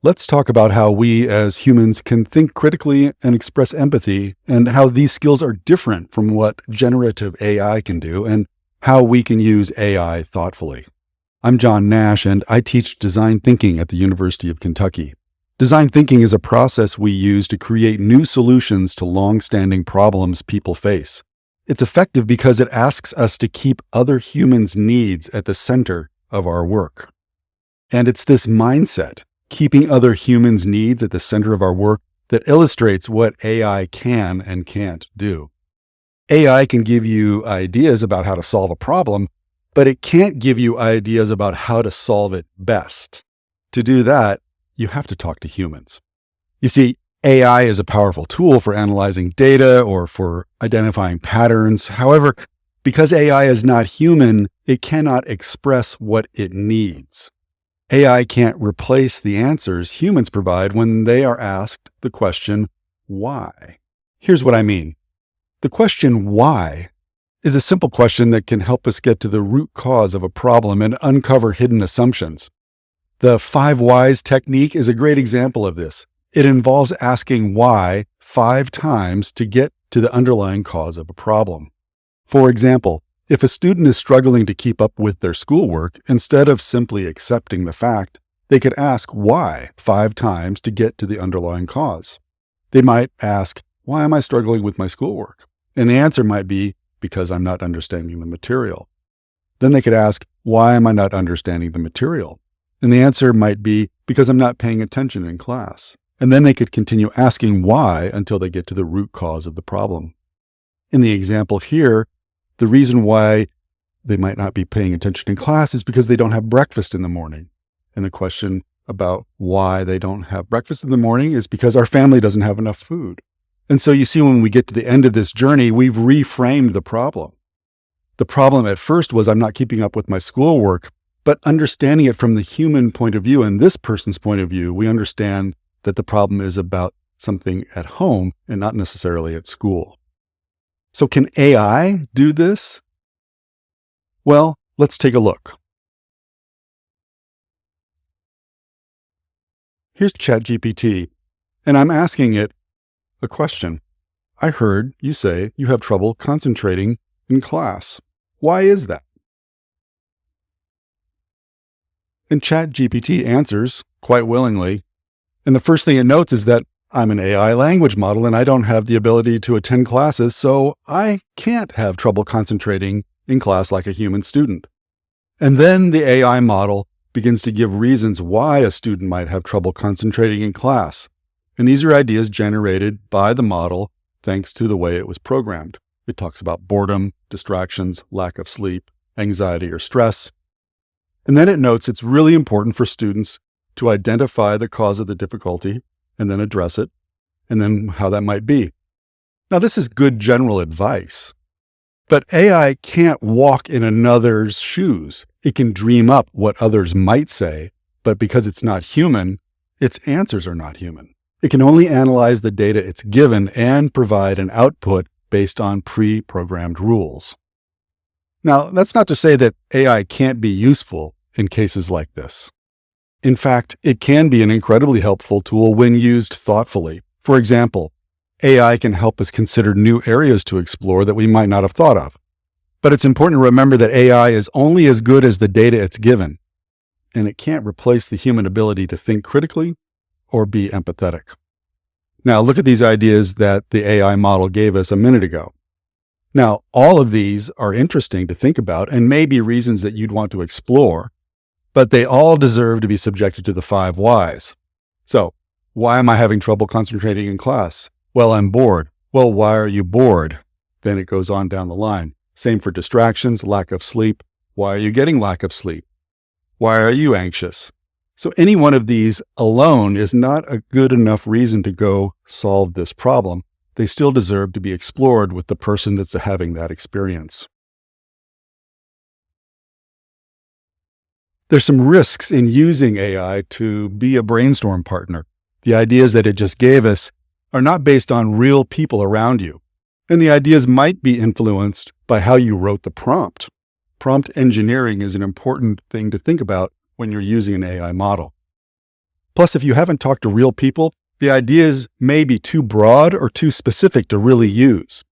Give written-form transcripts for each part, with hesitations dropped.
Let's talk about how we as humans can think critically and express empathy, and how these skills are different from what generative AI can do, and how we can use AI thoughtfully. I'm John Nash, and I teach design thinking at the University of Kentucky. Design thinking is a process we use to create new solutions to long-standing problems people face. It's effective because it asks us to keep other humans' needs at the center of our work. And it's this mindset, keeping other humans' needs at the center of our work, that illustrates what AI can and can't do. AI can give you ideas about how to solve a problem, but it can't give you ideas about how to solve it best. To do that, you have to talk to humans. You see, AI is a powerful tool for analyzing data or for identifying patterns. However, because AI is not human, it cannot express what it needs. AI can't replace the answers humans provide when they are asked the question, why? Here's what I mean. The question, why, is a simple question that can help us get to the root cause of a problem and uncover hidden assumptions. The 5 whys technique is a great example of this. It involves asking why 5 times to get to the underlying cause of a problem. For example, if a student is struggling to keep up with their schoolwork, instead of simply accepting the fact, they could ask why 5 times to get to the underlying cause. They might ask, why am I struggling with my schoolwork? And the answer might be, because I'm not understanding the material. Then they could ask, why am I not understanding the material? And the answer might be, because I'm not paying attention in class. And then they could continue asking why until they get to the root cause of the problem. In the example here, the reason why they might not be paying attention in class is because they don't have breakfast in the morning. And the question about why they don't have breakfast in the morning is because our family doesn't have enough food. And so you see, when we get to the end of this journey, we've reframed the problem. The problem at first was I'm not keeping up with my schoolwork, but understanding it from the human point of view and this person's point of view, we understand that the problem is about something at home and not necessarily at school. So can AI do this? Well, let's take a look. Here's ChatGPT, and I'm asking it a question. I heard you say you have trouble concentrating in class. Why is that? And ChatGPT answers quite willingly. And the first thing it notes is that I'm an AI language model and I don't have the ability to attend classes, so I can't have trouble concentrating in class like a human student. And then the AI model begins to give reasons why a student might have trouble concentrating in class. And these are ideas generated by the model thanks to the way it was programmed. It talks about boredom, distractions, lack of sleep, anxiety or stress. And then it notes it's really important for students to identify the cause of the difficulty and then address it, and then how that might be. Now, this is good general advice, but AI can't walk in another's shoes. It can dream up what others might say, but because it's not human, its answers are not human. It can only analyze the data it's given and provide an output based on pre-programmed rules. Now, that's not to say that AI can't be useful in cases like this. In fact, it can be an incredibly helpful tool when used thoughtfully. For example, AI can help us consider new areas to explore that we might not have thought of. But it's important to remember that AI is only as good as the data it's given, and it can't replace the human ability to think critically or be empathetic. Now, look at these ideas that the AI model gave us a minute ago. Now, all of these are interesting to think about and may be reasons that you'd want to explore, but they all deserve to be subjected to the 5 whys. So, why am I having trouble concentrating in class? Well, I'm bored. Well, why are you bored? Then it goes on down the line. Same for distractions, lack of sleep. Why are you getting lack of sleep? Why are you anxious? So any one of these alone is not a good enough reason to go solve this problem. They still deserve to be explored with the person that's having that experience. There's some risks in using AI to be a brainstorm partner. The ideas that it just gave us are not based on real people around you. And the ideas might be influenced by how you wrote the prompt. Prompt engineering is an important thing to think about when you're using an AI model. Plus, if you haven't talked to real people, the ideas may be too broad or too specific to really use.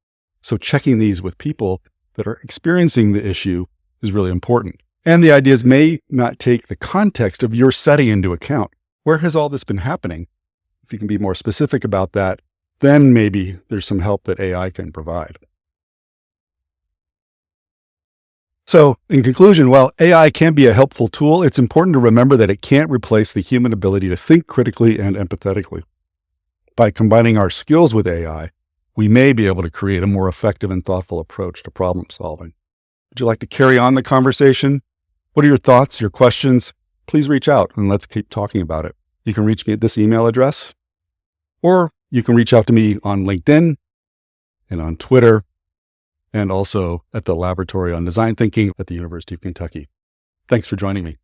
So checking these with people that are experiencing the issue is really important. And the ideas may not take the context of your setting into account. Where has all this been happening? If you can be more specific about that, then maybe there's some help that AI can provide. So, in conclusion, while AI can be a helpful tool, it's important to remember that it can't replace the human ability to think critically and empathetically. By combining our skills with AI, we may be able to create a more effective and thoughtful approach to problem solving. Would you like to carry on the conversation? What are your thoughts, your questions? Please reach out and let's keep talking about it. You can reach me at this email address, or you can reach out to me on LinkedIn and on Twitter, and also at the Laboratory on Design Thinking at the University of Kentucky. Thanks for joining me.